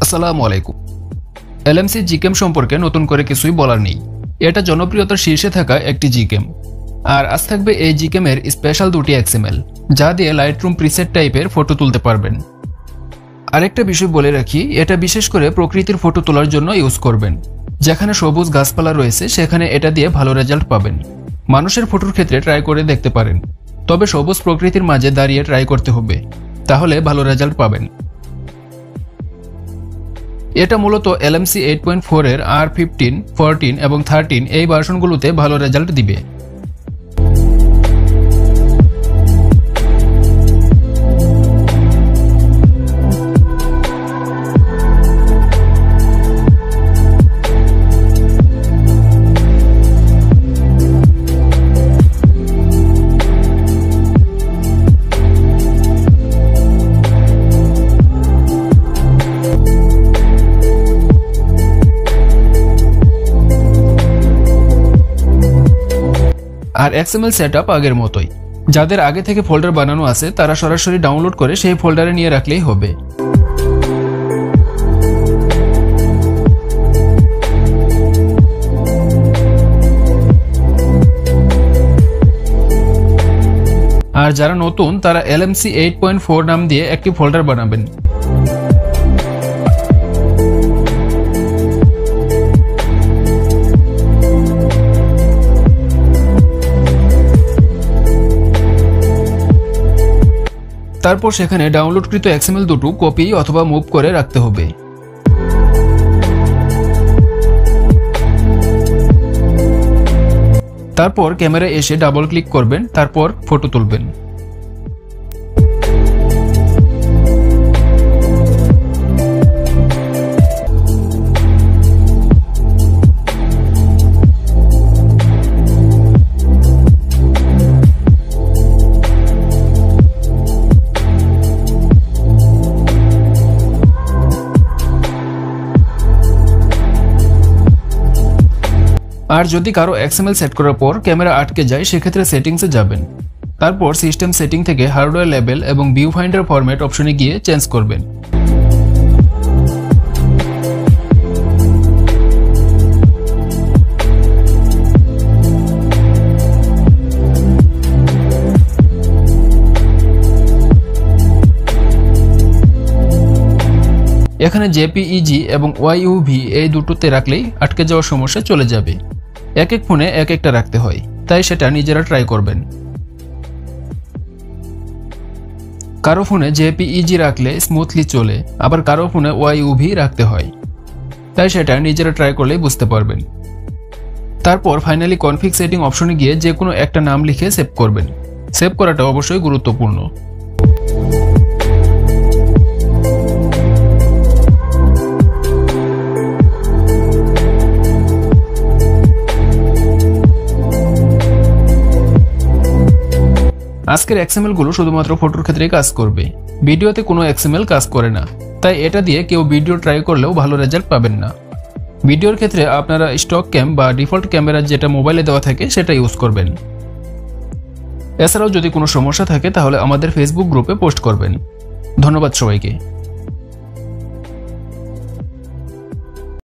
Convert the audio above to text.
আসসালামু আলাইকুম। LMC Gcam সম্পর্কে নতুন করে কিছুই বলার নেই। এটা জনপ্রিয়তার শীর্ষে থাকা একটি Gcam। আর আজ থাকবে এই Gcam এর স্পেশাল দুটি XML, যা দিয়ে লাইটরুম প্রিসেট টাইপের ফটো তুলতে পারবেন। আরেকটা বিষয় বলে রাখি, এটা বিশেষ করে প্রকৃতির ফটো তোলার জন্য ইউজ করবেন। যেখানে সবুজ গাছপালা রয়েছে সেখানে এটা দিয়ে ভালো রেজাল্ট পাবেন। মানুষের ফটোর ক্ষেত্রে ট্রাই করে দেখতে পারেন, তবে সবুজ প্রকৃতির মাঝে দাঁড়িয়ে ট্রাই করতে হবে, তাহলে ভালো রেজাল্ট পাবেন। এটা মূলত LMC 8.4 এর R15, 14 এবং 13 এই ভার্সনগুলোতে ভালো রেজাল্ট দিবে। আর XML সেটআপ আগের মতোই। যাদের আগে থেকে ফোল্ডার বানানো আছে তারা সরাসরি ডাউনলোড করে সেই ফোল্ডারে নিয়ে রাখলেই হবে। আর যারা নতুন তারা LMC 8.4 নাম দিয়ে একটি ফোল্ডার বানাবেন। তারপর সেখানে ডাউনলোডকৃত XML দুটো কপি অথবা মুভ করে রাখতে হবে। তারপর ক্যামেরায় এসে ডাবল ক্লিক করবেন, তারপর ফটো তুলবেন। আর যদি কারো XML সেট করার পর ক্যামেরা আটকে যায় সেক্ষেত্রে সেটিংসে যাবেন। তারপর সিস্টেম সেটিং থেকে হার্ডওয়্যার লেভেল এবং ভিউ ফাইন্ডার ফরম্যাট অপশনে গিয়ে চেঞ্জ করবেন। এখানে JPEG এবং YUV এই দুটোতে রাখলেই আটকে যাওয়ার সমস্যা চলে যাবে। এক এক ফোনে এক একটা রাখতে হয়, তাই সেটা নিজেরা ট্রাই করবেন। কারো ফোনে JPEG রাখলে স্মুথলি চলে, আবার কারো ফোনে YUV রাখতে হয়, তাই সেটা নিজেরা ট্রাই করলেই বুঝতে পারবেন। তারপর ফাইনালি কনফিগ সেটিং অপশনে গিয়ে যে কোনো একটা নাম লিখে সেভ করবেন। সেভ করাটা অবশ্যই গুরুত্বপূর্ণ। আজকের XML গুলো শুধুমাত্র ফটোর ক্ষেত্রেই কাজ করবে, ভিডিওতে কোনো XML কাজ করে না, তাই এটা দিয়ে কেউ ভিডিও ট্রাই করলেও ভালো রেজাল্ট পাবেন না। ভিডিওর ক্ষেত্রে আপনারা স্টক ক্যাম বা ডিফল্ট ক্যামেরা যেটা মোবাইলে দেওয়া থাকে সেটা ইউজ করবেন। এছাড়াও যদি কোনো সমস্যা থাকে তাহলে আমাদের ফেসবুক গ্রুপে পোস্ট করবেন। ধন্যবাদ সবাইকে।